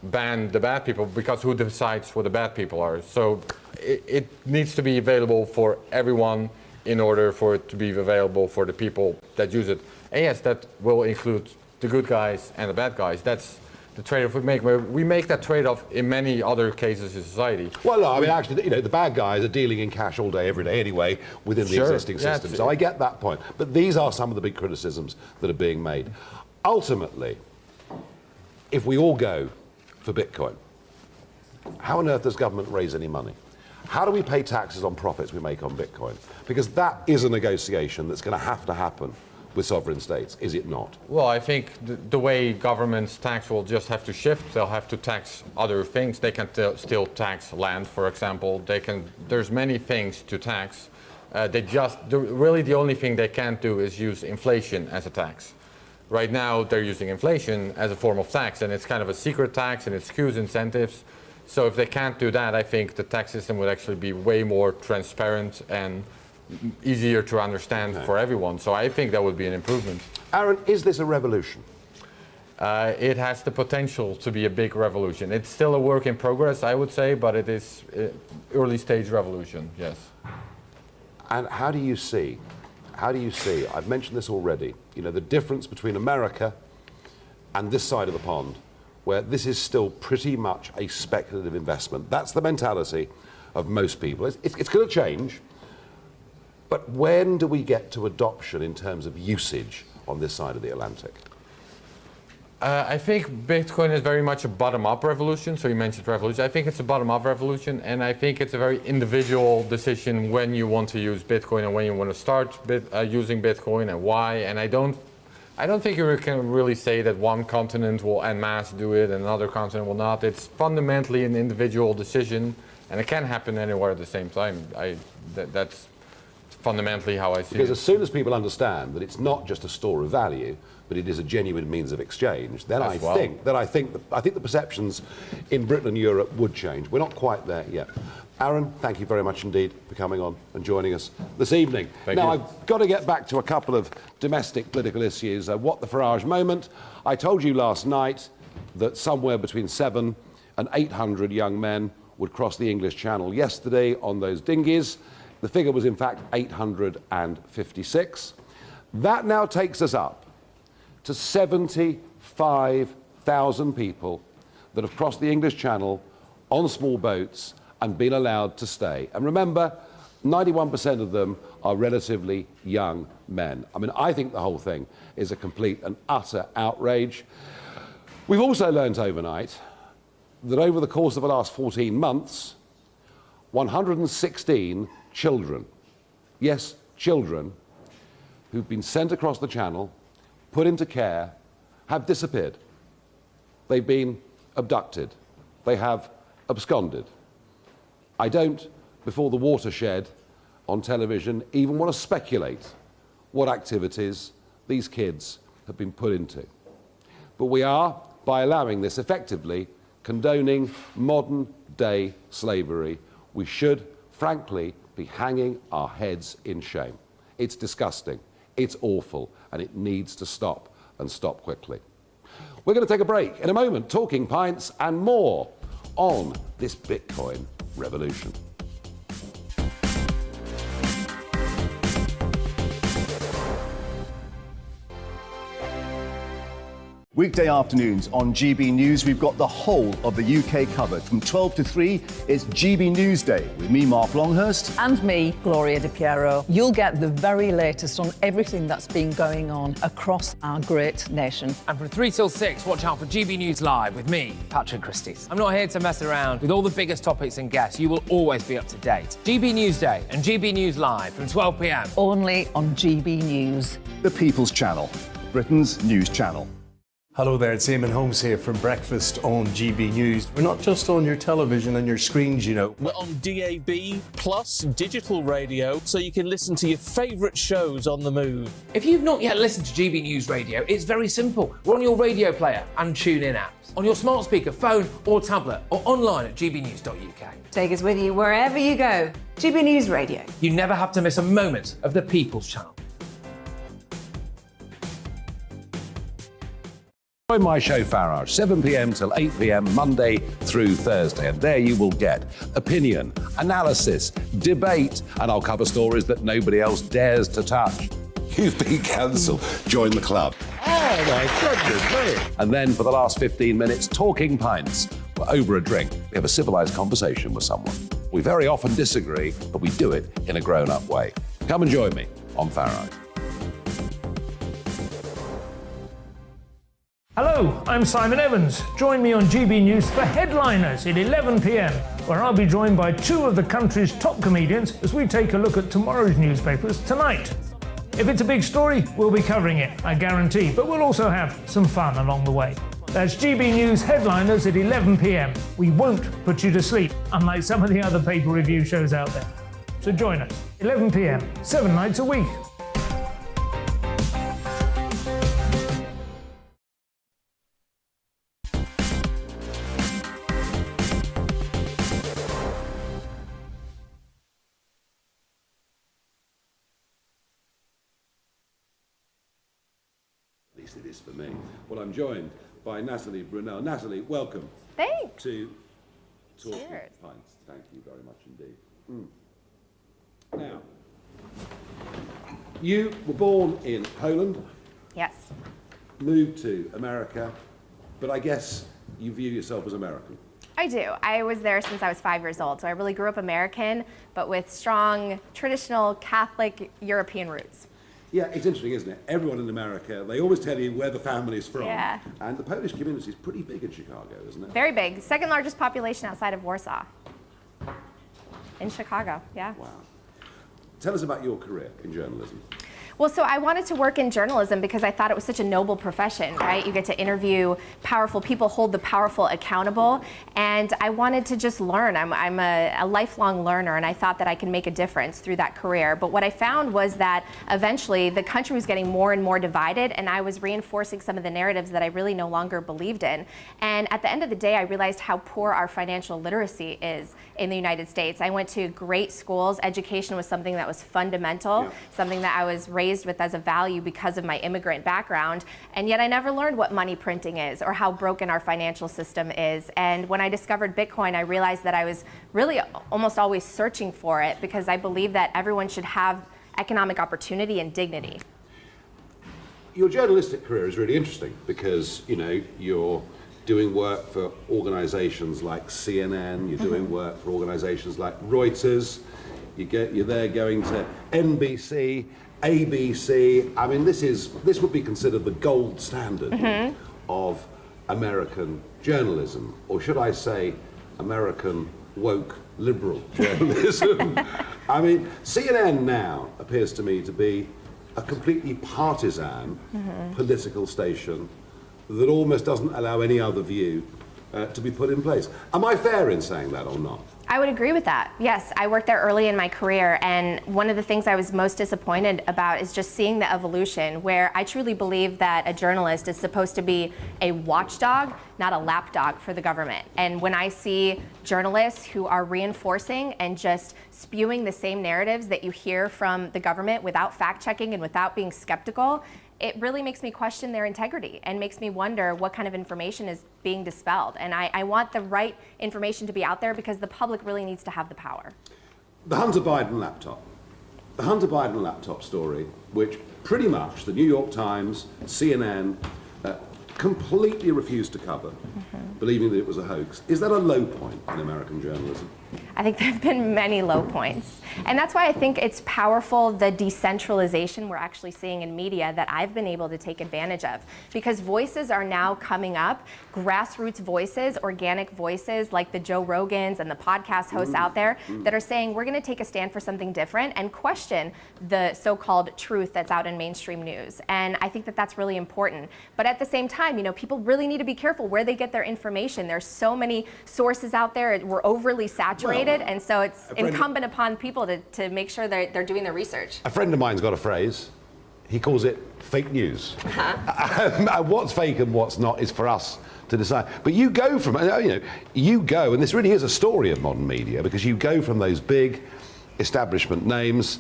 ban the bad people, because who decides what the bad people are? So it needs to be available for everyone in order for it to be available for the people that use it. And yes, that will include the good guys and the bad guys. That's the trade-off we make. We make that trade-off in many other cases in society. Well, no, I mean, actually, the bad guys are dealing in cash all day, every day anyway, within the existing system. So I get that point. But these are some of the big criticisms that are being made. Ultimately, if we all go for Bitcoin, how on earth does government raise any money? How do we pay taxes on profits we make on Bitcoin? Because that is a negotiation that's going to happen with sovereign states, is it not? Well, I think the way governments tax will just have to shift. They'll have to tax other things. They can still tax land, for example. There's many things to tax. Really the only thing they can't do is use inflation as a tax. Right now, they're using inflation as a form of tax, and it's kind of a secret tax, and it skews incentives. So if they can't do that, I think the tax system would actually be way more transparent and easier to understand for everyone. So I think that would be an improvement. Aaron, is this a revolution? It has the potential to be a big revolution. It's still a work in progress, I would say, but it is early stage revolution, yes. And how do you see, I've mentioned this already, the difference between America and this side of the pond, where this is still pretty much a speculative investment. That's the mentality of most people. It's going to change, but when do we get to adoption in terms of usage on this side of the Atlantic? I think Bitcoin is very much a bottom-up revolution. So you mentioned revolution. I think it's a bottom-up revolution, and I think it's a very individual decision when you want to use Bitcoin and when you want to start using Bitcoin and why. And I don't think you can really say that one continent will en masse do it and another continent will not. It's fundamentally an individual decision, and it can happen anywhere at the same time. That's fundamentally how I see it. Because as soon as people understand that it's not just a store of value, but it is a genuine means of exchange, then I think the perceptions in Britain and Europe would change. We're not quite there yet. Aaron, thank you very much indeed for coming on and joining us this evening. Thank you. I've got to get back to a couple of domestic political issues. What the Farage moment? I told you last night that somewhere between 700 and 800 young men would cross the English Channel yesterday on those dinghies. The figure was in fact 856. That now takes us up to 75,000 people that have crossed the English Channel on small boats and been allowed to stay. And remember, 91% of them are relatively young men. I mean, I think the whole thing is a complete and utter outrage. We've also learnt overnight that over the course of the last 14 months, 116 children, yes, children, who've been sent across the Channel, put into care, have disappeared. They've been abducted. They have absconded. I don't, before the watershed on television, even want to speculate what activities these kids have been put into. But we are, by allowing this, effectively condoning modern-day slavery. We should, frankly, be hanging our heads in shame. It's disgusting, it's awful, and it needs to stop, and stop quickly. We're going to take a break in a moment, talking pints and more on this Bitcoin revolution. Weekday afternoons on GB News, we've got the whole of the UK covered. From 12 to 3, it's GB News Day with me, Mark Longhurst. And me, Gloria Di Piero. You'll get the very latest on everything that's been going on across our great nation. And from 3 till 6, watch out for GB News Live with me, Patrick Christys. I'm not here to mess around. With all the biggest topics and guests, you will always be up to date. GB News Day and GB News Live from 12 p.m. Only on GB News. The People's Channel, Britain's news channel. Hello there, it's Eamon Holmes here from Breakfast on GB News. We're not just on your television and your screens, you know. We're on DAB plus digital radio, so you can listen to your favourite shows on the move. If you've not yet listened to GB News Radio, it's very simple. We're on your radio player and TuneIn apps, on your smart speaker, phone or tablet, or online at gbnews.uk. Take us with you wherever you go. GB News Radio. You never have to miss a moment of the People's Channel. Join my show Farage, 7 p.m. till 8 p.m. Monday through Thursday, and there you will get opinion, analysis, debate, and I'll cover stories that nobody else dares to touch. You've been cancelled. Join the club. Oh my goodness me! And then for the last 15 minutes, talking pints. We're over a drink. We have a civilised conversation with someone. We very often disagree, but we do it in a grown-up way. Come and join me on Farage. Hello, I'm Simon Evans. Join me on GB News for Headliners at 11 p.m, where I'll be joined by 2 of the country's top comedians as we take a look at tomorrow's newspapers tonight. If it's a big story, we'll be covering it, I guarantee, but we'll also have some fun along the way. That's GB News Headliners at 11 p.m. We won't put you to sleep, unlike some of the other paper review shows out there. So join us, 11 p.m, 7 nights a week. It is for me. Well, I'm joined by Natalie Brunel. Natalie, welcome. Thanks. To Talking Cheers. Pints. Thank you very much indeed. Now, you were born in Poland, Yes. moved to America, but I guess you view yourself as American. I do. I was there since I was 5 years old, so I really grew up American, but with strong traditional Catholic European roots. Yeah, it's interesting, isn't it? Everyone in America, they always tell you where the family's from. Yeah. And the Polish community is pretty big in Chicago, isn't it? Very big. Second largest population outside of Warsaw. In Chicago, yeah. Wow. Tell us about your career in journalism. Well, so I wanted to work in journalism because I thought it was such a noble profession, right? You get to interview powerful people, hold the powerful accountable, and I wanted to just learn. I'm a lifelong learner, and I thought that I could make a difference through that career. But what I found was that eventually the country was getting more and more divided, and I was reinforcing some of the narratives that I really no longer believed in. And at the end of the day, I realized how poor our financial literacy is in the United States. I went to great schools. Education was something that was fundamental, something that I was raised with as a value because of my immigrant background, and yet I never learned what money printing is or how broken our financial system is. And when I discovered Bitcoin, I realized that I was really almost always searching for it because I believe that everyone should have economic opportunity and dignity. Your journalistic career is really interesting because, you know, you're doing work for organizations like CNN, you're doing work for organizations like Reuters, you're there going to NBC, ABC. I mean, this would be considered the gold standard of American journalism, or should I say American woke liberal journalism. I mean, CNN now appears to me to be a completely partisan political station that almost doesn't allow any other view to be put in place. Am I fair in saying that or not? I would agree with that. Yes, I worked there early in my career, and one of the things I was most disappointed about is just seeing the evolution, where I truly believe that a journalist is supposed to be a watchdog, not a lapdog for the government. And when I see journalists who are reinforcing and just spewing the same narratives that you hear from the government without fact-checking and without being skeptical, it really makes me question their integrity and makes me wonder what kind of information is being dispelled. And I want the right information to be out there because the public really needs to have the power. The Hunter Biden laptop. The Hunter Biden laptop story, which pretty much the New York Times, CNN, completely refused to cover, believing that it was a hoax. Is that a low point in American journalism? I think there have been many low points. And that's why I think it's powerful, the decentralization we're actually seeing in media that I've been able to take advantage of. Because voices are now coming up, grassroots voices, organic voices like the Joe Rogans and the podcast hosts out there that are saying we're going to take a stand for something different and question the so-called truth that's out in mainstream news. And I think that that's really important. But at the same time, you know, people really need to be careful where they get their information. There's so many sources out there. We're overly saturated, and so it's incumbent upon people to make sure they're doing their research. A friend of mine's got a phrase. He calls it fake news. What's fake and what's not is for us to decide. But you go from, you go, and this really is a story of modern media, because you go from those big establishment names,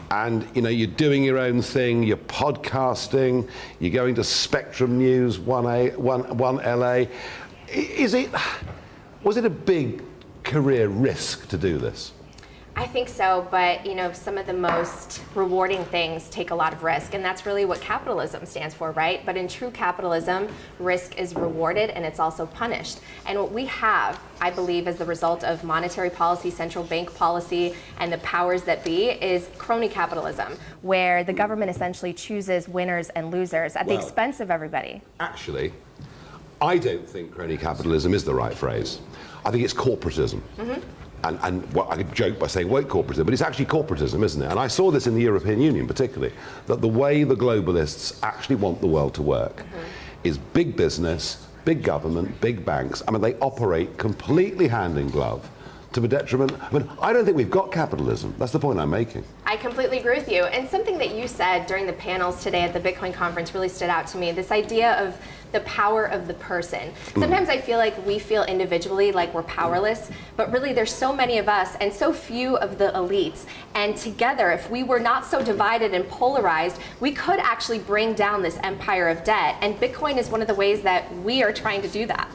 and you're doing your own thing, you're podcasting, you're going to Spectrum News, 1LA. Was it a big career risk to do this? I think so, but some of the most rewarding things take a lot of risk, and that's really what capitalism stands for, right? But in true capitalism, risk is rewarded and it's also punished. And what we have, I believe, as the result of monetary policy, central bank policy, and the powers that be, is crony capitalism, where the government essentially chooses winners and losers at the expense of everybody. Actually, I don't think crony capitalism is the right phrase. I think it's corporatism. And I could joke by saying woke corporatism, but it's actually corporatism, isn't it? And I saw this in the European Union particularly, that the way the globalists actually want the world to work is big business, big government, big banks. I mean, they operate completely hand in glove to the detriment. I mean, I don't think we've got capitalism. That's the point I'm making. I completely agree with you. And something that you said during the panels today at the Bitcoin conference really stood out to me, this idea of the power of the person. Sometimes I feel like we feel individually like we're powerless, but really there's so many of us and so few of the elites. And together, if we were not so divided and polarized, we could actually bring down this empire of debt. And Bitcoin is one of the ways that we are trying to do that.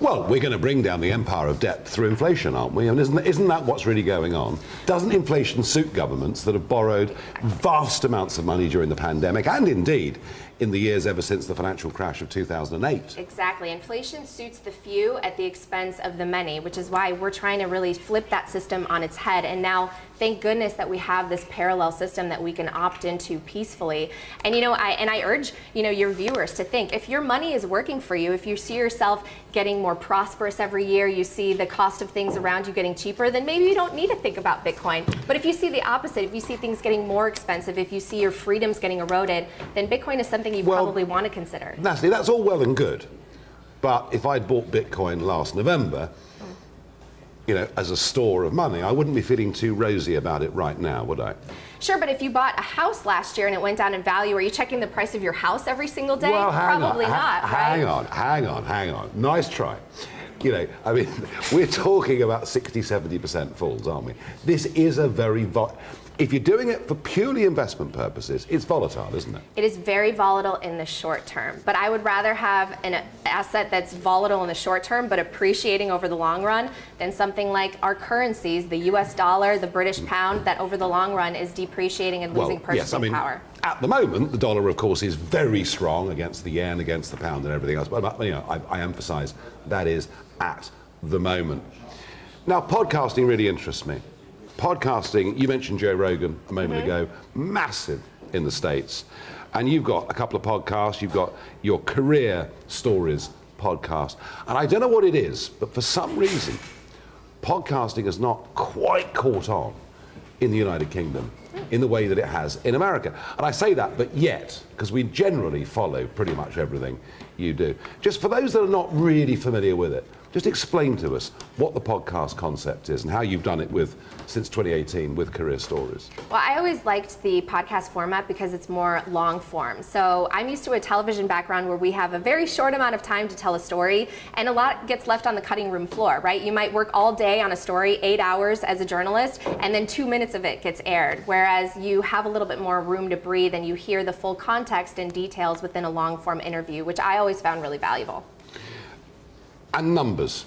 Well, we're going to bring down the empire of debt through inflation, aren't we? I mean, isn't that what's really going on? Doesn't inflation suit governments that have borrowed vast amounts of money during the pandemic, and indeed in the years ever since the financial crash of 2008? Exactly. Inflation suits the few at the expense of the many, which is why we're trying to really flip that system on its head. And now, thank goodness that we have this parallel system that we can opt into peacefully. And I urge your viewers to think, if your money is working for you, if you see yourself getting more prosperous every year, you see the cost of things around you getting cheaper, then maybe you don't need to think about Bitcoin. But if you see the opposite, if you see things getting more expensive, if you see your freedoms getting eroded, then Bitcoin is something you probably want to consider. Natalie, that's all well and good. But if I'd bought Bitcoin last November, as a store of money, I wouldn't be feeling too rosy about it right now, would I? Sure, but if you bought a house last year and it went down in value, are you checking the price of your house every single day? Well, Probably not, right? Hang on. Nice try. I mean, we're talking about 60-70% falls, aren't we? This is a very if you're doing it for purely investment purposes, it's volatile, isn't it? It is very volatile in the short term, but I would rather have an asset that's volatile in the short term but appreciating over the long run than something like our currencies, the US dollar, the British pound, that over the long run is depreciating and losing purchasing power. At the moment, the dollar, of course, is very strong against the yen, against the pound and everything else, but I emphasize that is at the moment. Now, podcasting really interests me. Podcasting, you mentioned Joe Rogan a moment ago, massive in the States. And you've got a couple of podcasts, you've got your Career Stories podcast. And I don't know what it is, but for some reason, podcasting has not quite caught on in the United Kingdom in the way that it has in America. And I say that, but yet, because we generally follow pretty much everything you do. Just for those that are not really familiar with it, Just explain to us what the podcast concept is and how you've done it since 2018 with Career Stories. Well, I always liked the podcast format because it's more long form. So I'm used to a television background where we have a very short amount of time to tell a story, and a lot gets left on the cutting room floor, right? You might work all day on a story, 8 hours as a journalist, and then 2 minutes of it gets aired. Whereas you have a little bit more room to breathe and you hear the full context and details within a long form interview, which I always found really valuable. And numbers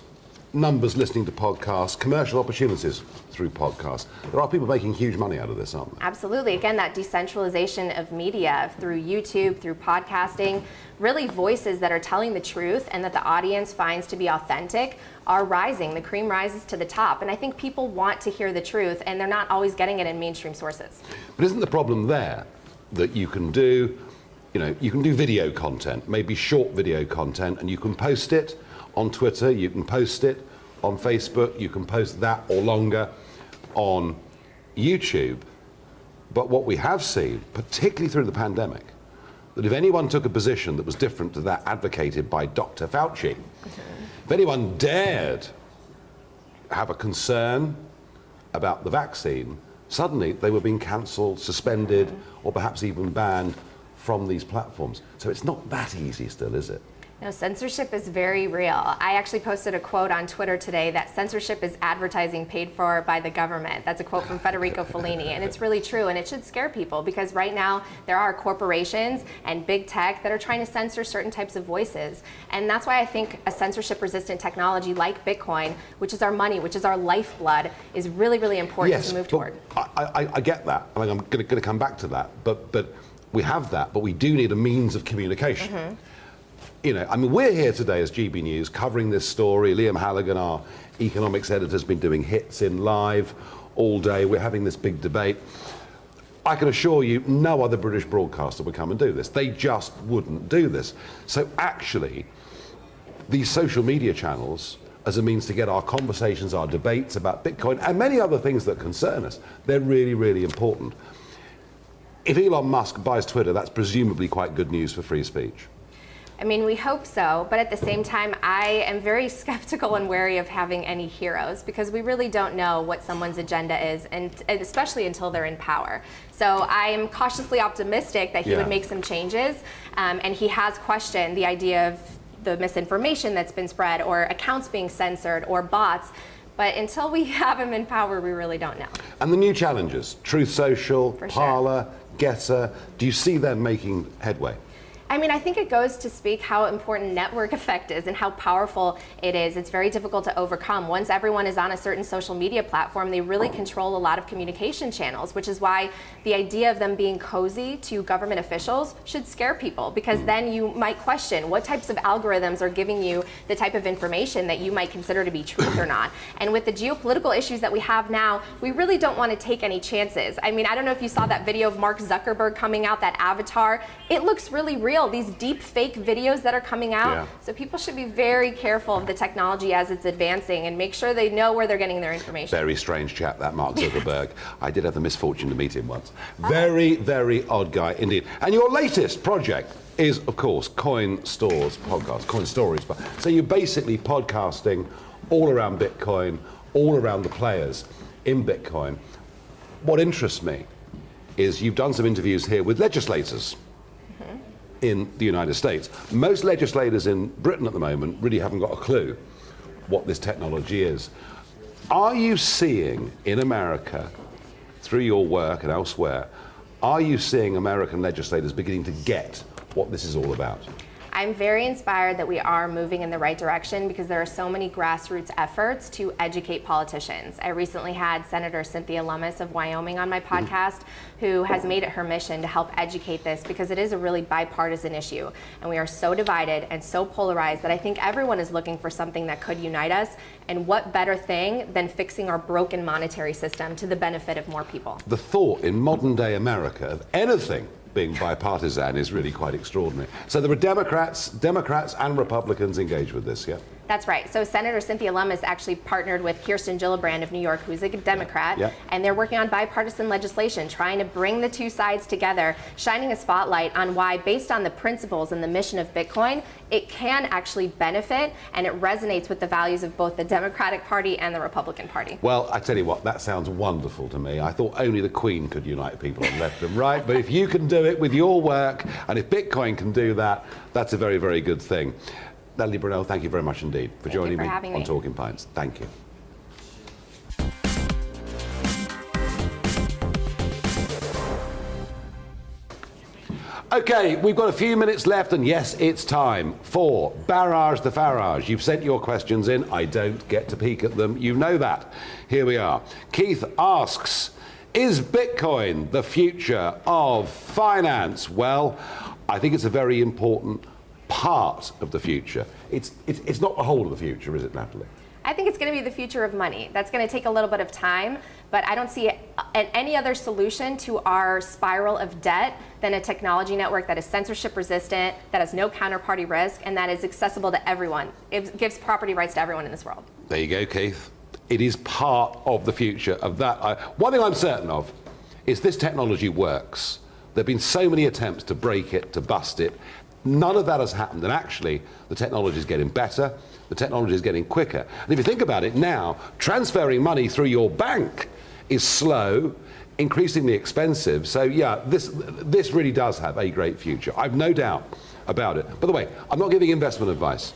listening to podcasts, commercial opportunities through podcasts. There are people making huge money out of this, aren't there? Absolutely. Again, that decentralization of media through YouTube, through podcasting, really voices that are telling the truth and that the audience finds to be authentic are rising. The cream rises to the top. And I think people want to hear the truth, and they're not always getting it in mainstream sources. But isn't the problem there that you can do video content, maybe short video content, and you can post it on Twitter, you can post it on Facebook, you can post that or longer on YouTube. But what we have seen, particularly through the pandemic, that if anyone took a position that was different to that advocated by Dr. Fauci, if anyone dared have a concern about the vaccine, suddenly they were being cancelled, suspended, or perhaps even banned from these platforms. So it's not that easy still, is it? No, censorship is very real. I actually posted a quote on Twitter today that censorship is advertising paid for by the government. That's a quote from Federico Fellini, and it's really true, and it should scare people because right now there are corporations and big tech that are trying to censor certain types of voices. And that's why I think a censorship-resistant technology like Bitcoin, which is our money, which is our lifeblood, is really, really important to move toward. I get that. I mean, I'm going to come back to that, but we have that, but we do need a means of communication. Mm-hmm. We're here today as GB News covering this story. Liam Halligan, our economics editor, has been doing hits in live all day. We're having this big debate. I can assure you no other British broadcaster would come and do this. They just wouldn't do this. So actually, these social media channels, as a means to get our conversations, our debates about Bitcoin and many other things that concern us, they're really, really important. If Elon Musk buys Twitter, that's presumably quite good news for free speech. I mean, we hope so, but at the same time, I am very skeptical and wary of having any heroes because we really don't know what someone's agenda is, and especially until they're in power. So I am cautiously optimistic that he would make some changes, and he has questioned the idea of the misinformation that's been spread or accounts being censored or bots. But until we have him in power, we really don't know. And the new challenges, Truth Social, Parler, Getter, do you see them making headway? I mean, I think it goes to speak how important network effect is and how powerful it is. It's very difficult to overcome. Once everyone is on a certain social media platform, they really control a lot of communication channels, which is why the idea of them being cozy to government officials should scare people, because then you might question what types of algorithms are giving you the type of information that you might consider to be truth or not. And with the geopolitical issues that we have now, we really don't want to take any chances. I mean, I don't know if you saw that video of Mark Zuckerberg coming out, that avatar. It looks really real. These deep fake videos that are coming out. So people should be very careful of the technology as it's advancing and make sure they know where they're getting their information. Very strange chap, that Mark Zuckerberg. I did have the misfortune to meet him once. Very, very odd guy indeed. And your latest project is, of course, Coin Stories podcast. So you're basically podcasting all around Bitcoin, all around the players in Bitcoin. What interests me is you've done some interviews here with legislators in the United States. Most legislators in Britain at the moment really haven't got a clue what this technology is. Are you seeing in America, through your work and elsewhere, are you seeing American legislators beginning to get what this is all about? I'm very inspired that we are moving in the right direction because there are so many grassroots efforts to educate politicians. I recently had Senator Cynthia Lummis of Wyoming on my podcast, who has made it her mission to help educate this because it is a really bipartisan issue. And we are so divided and so polarized that I think everyone is looking for something that could unite us. And what better thing than fixing our broken monetary system to the benefit of more people? The thought in modern day America of anything being bipartisan is really quite extraordinary. So there are Democrats and Republicans engaged with this, yeah? That's right. So Senator Cynthia Lummis actually partnered with Kirsten Gillibrand of New York, who's a Democrat, and they're working on bipartisan legislation, trying to bring the two sides together, shining a spotlight on why, based on the principles and the mission of Bitcoin, it can actually benefit, and it resonates with the values of both the Democratic Party and the Republican Party. Well, I tell you what, that sounds wonderful to me. I thought only the Queen could unite people on left and right, but if you can do it with your work, and if Bitcoin can do that, that's a very, very good thing. Natalie Brunel, thank you very much indeed for joining me on Talking Pints. Thank you. Okay, we've got a few minutes left, and yes, it's time for Barrage the Farage. You've sent your questions in. I don't get to peek at them. You know that. Here we are. Keith asks, is Bitcoin the future of finance? Well, I think it's a very important part of the future. It's not the whole of the future, is it, Natalie? I think it's going to be the future of money. That's going to take a little bit of time, but I don't see any other solution to our spiral of debt than a technology network that is censorship resistant, that has no counterparty risk, and that is accessible to everyone. It gives property rights to everyone in this world. There you go, Keith. It is part of the future of that. One thing I'm certain of is this technology works. There have been so many attempts to break it, to bust it. None of that has happened, and actually the technology is getting better, the technology is getting quicker. And if you think about it now, transferring money through your bank is slow, increasingly expensive. So yeah, this really does have a great future. I've no doubt about it. By the way, I'm not giving investment advice.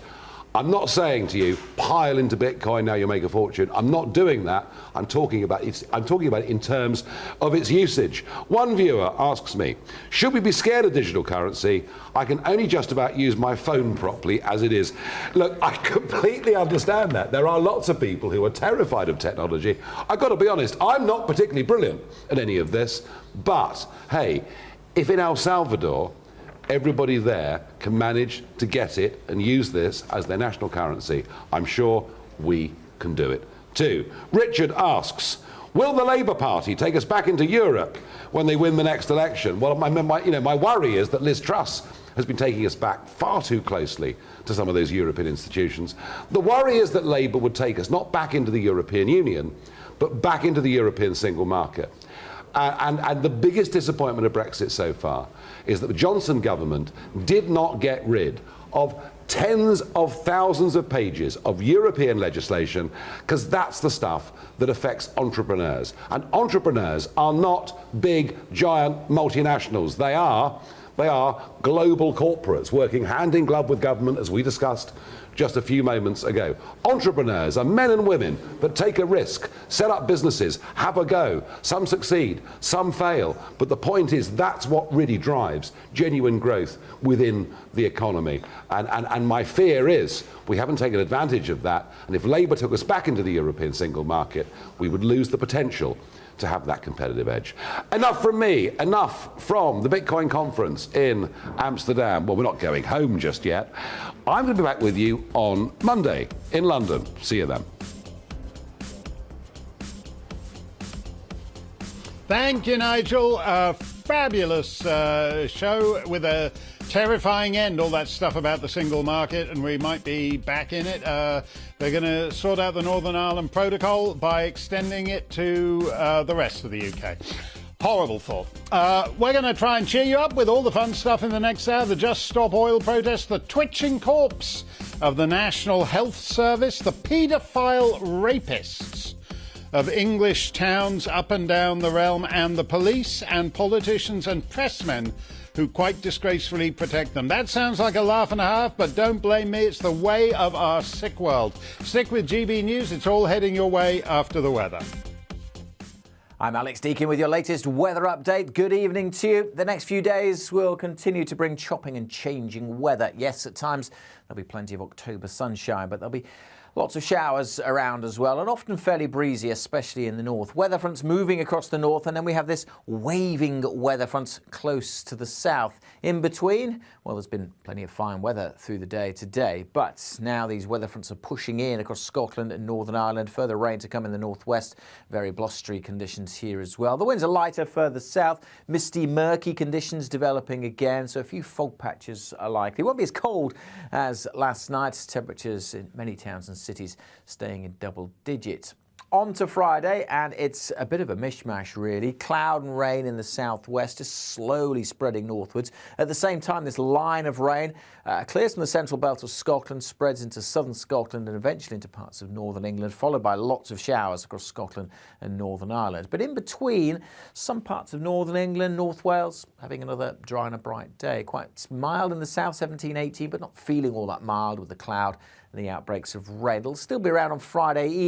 I'm not saying to you, pile into Bitcoin, now you'll make a fortune. I'm not doing that. I'm talking about it in terms of its usage. One viewer asks me, should we be scared of digital currency? I can only just about use my phone properly as it is. Look, I completely understand that. There are lots of people who are terrified of technology. I've got to be honest, I'm not particularly brilliant at any of this, but hey, if in El Salvador, everybody there can manage to get it and use this as their national currency, I'm sure we can do it too. Richard asks, will the Labour Party take us back into Europe when they win the next election? Well, my worry is that Liz Truss has been taking us back far too closely to some of those European institutions. The worry is that Labour would take us not back into the European Union, but back into the European single market. And the biggest disappointment of Brexit so far is that the Johnson government did not get rid of tens of thousands of pages of European legislation, because that's the stuff that affects entrepreneurs. And entrepreneurs are not big, giant multinationals. They are global corporates working hand in glove with government, as we discussed just a few moments ago. Entrepreneurs are men and women that take a risk, set up businesses, have a go. Some succeed, some fail. But the point is, that's what really drives genuine growth within the economy. And my fear is we haven't taken advantage of that. And if Labour took us back into the European single market, we would lose the potential to have that competitive edge. Enough from me, enough from the Bitcoin conference in Amsterdam. Well, we're not going home just yet. I'm going to be back with you on Monday in London. See you then. Thank you, Nigel. A fabulous show with a terrifying end, all that stuff about the single market, and we might be back in it. They're going to sort out the Northern Ireland Protocol by extending it to the rest of the UK. Horrible thought. We're going to try and cheer you up with all the fun stuff in the next hour. The Just Stop Oil protest, the twitching corpse of the National Health Service, the paedophile rapists of English towns up and down the realm, and the police and politicians and pressmen who quite disgracefully protect them. That sounds like a laugh and a half, but don't blame me. It's the way of our sick world. Stick with GB News. It's all heading your way after the weather. I'm Alex Deakin with your latest weather update. Good evening to you. The next few days will continue to bring chopping and changing weather. Yes, at times there'll be plenty of October sunshine, but there'll be Lots of showers around as well, and often fairly breezy, especially in the north. Weather fronts moving across the north, and then we have this waving weather front close to the south. In between, well, there's been plenty of fine weather through the day today, but now these weather fronts are pushing in across Scotland and Northern Ireland. Further rain to come in the northwest. Very blustery conditions here as well. The winds are lighter further south. Misty, murky conditions developing again, so a few fog patches are likely. It won't be as cold as last night. Temperatures in many towns and cities staying in double digits. On to Friday, and it's a bit of a mishmash really. Cloud and rain in the southwest, just slowly spreading northwards. At the same time, this line of rain clears from the central belt of Scotland, spreads into southern Scotland and eventually into parts of northern England, followed by lots of showers across Scotland and Northern Ireland. But in between, some parts of northern England, North Wales, having another dry and a bright day. Quite mild in the south, 17, 18, but not feeling all that mild with the cloud and the outbreaks of rain. It'll still be around on Friday evening.